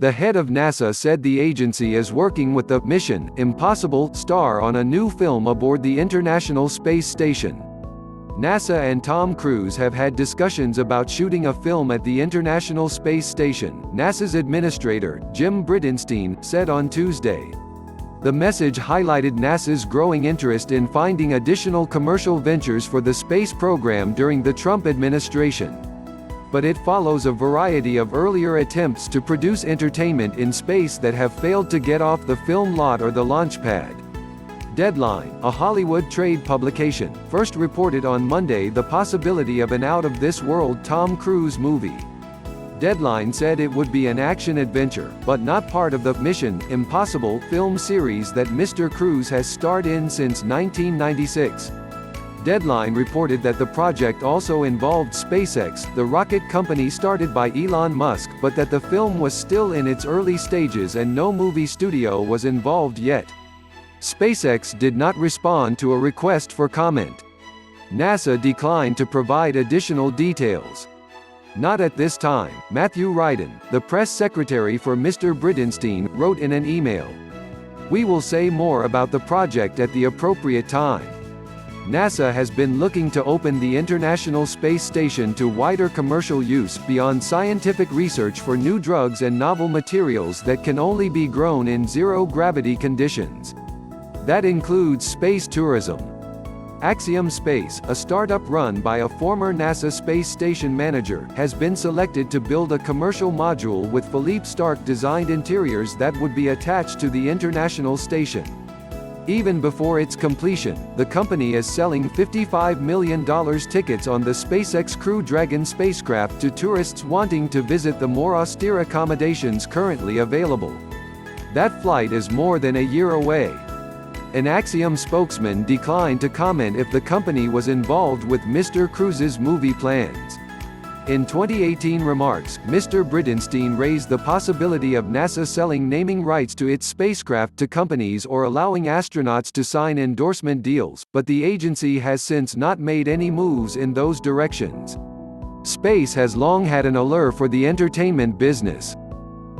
The head of NASA said the agency is working with the Mission Impossible star on a new film aboard the International Space Station. NASA and Tom Cruise have had discussions about shooting a film at the International Space Station, NASA's administrator, Jim Bridenstine, said on Tuesday. The message highlighted NASA's growing interest in finding additional commercial ventures for the space program during the Trump administration. But it follows a variety of earlier attempts to produce entertainment in space that have failed to get off the film lot or the launch pad. Deadline, a Hollywood trade publication, first reported on Monday the possibility of an out-of-this-world Tom Cruise movie. Deadline said it would be an action-adventure, but not part of the Mission Impossible film series that Mr. Cruise has starred in since 1996. Deadline reported that the project also involved SpaceX, the rocket company started by Elon Musk, but that the film was still in its early stages and no movie studio was involved yet. SpaceX did not respond to a request for comment. NASA declined to provide additional details. "Not at this time," Matthew Ryden, the press secretary for Mr. Bridenstine, wrote in an email. "We will say more about the project at the appropriate time." NASA has been looking to open the International Space Station to wider commercial use beyond scientific research for new drugs and novel materials that can only be grown in zero-gravity conditions. That includes space tourism. Axiom Space, a startup run by a former NASA space station manager, has been selected to build a commercial module with Philippe Starck-designed interiors that would be attached to the International Station. Even before its completion, the company is selling $55 million tickets on the SpaceX Crew Dragon spacecraft to tourists wanting to visit the more austere accommodations currently available. That flight is more than a year away. An Axiom spokesman declined to comment if the company was involved with Mr. Cruise's movie plans. In 2018 remarks, Mr. Bridenstine raised the possibility of NASA selling naming rights to its spacecraft to companies or allowing astronauts to sign endorsement deals, but the agency has since not made any moves in those directions. Space has long had an allure for the entertainment business.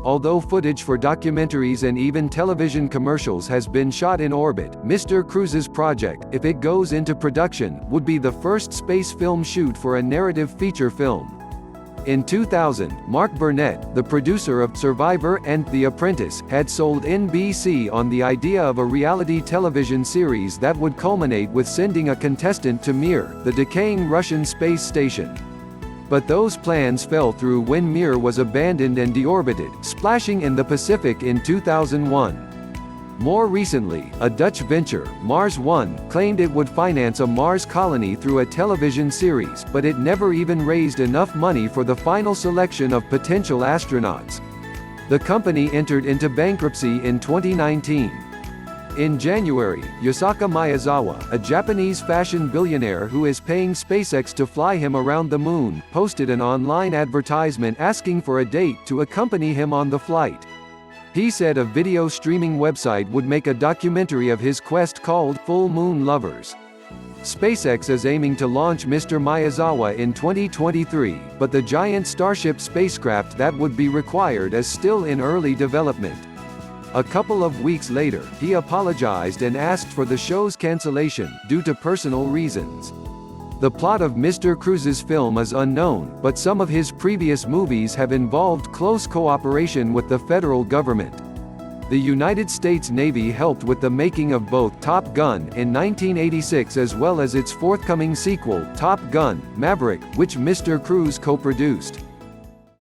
Although footage for documentaries and even television commercials has been shot in orbit, Mr. Cruise's project, if it goes into production, would be the first space film shoot for a narrative feature film. In 2000, Mark Burnett, the producer of Survivor and The Apprentice, had sold NBC on the idea of a reality television series that would culminate with sending a contestant to Mir, the decaying Russian space station. But those plans fell through when Mir was abandoned and deorbited, splashing in the Pacific in 2001. More recently, a Dutch venture, Mars One, claimed it would finance a Mars colony through a television series, but it never even raised enough money for the final selection of potential astronauts. The company entered into bankruptcy in 2019. In January, Yusaku Maezawa, a Japanese fashion billionaire who is paying SpaceX to fly him around the moon, posted an online advertisement asking for a date to accompany him on the flight. He said a video streaming website would make a documentary of his quest called Full Moon Lovers. SpaceX is aiming to launch Mr. Maezawa in 2023, but the giant Starship spacecraft that would be required is still in early development. A couple of weeks later, he apologized and asked for the show's cancellation, due to personal reasons. The plot of Mr. Cruise's film is unknown, but some of his previous movies have involved close cooperation with the federal government. The United States Navy helped with the making of both Top Gun in 1986 as well as its forthcoming sequel, Top Gun: Maverick, which Mr. Cruise co-produced.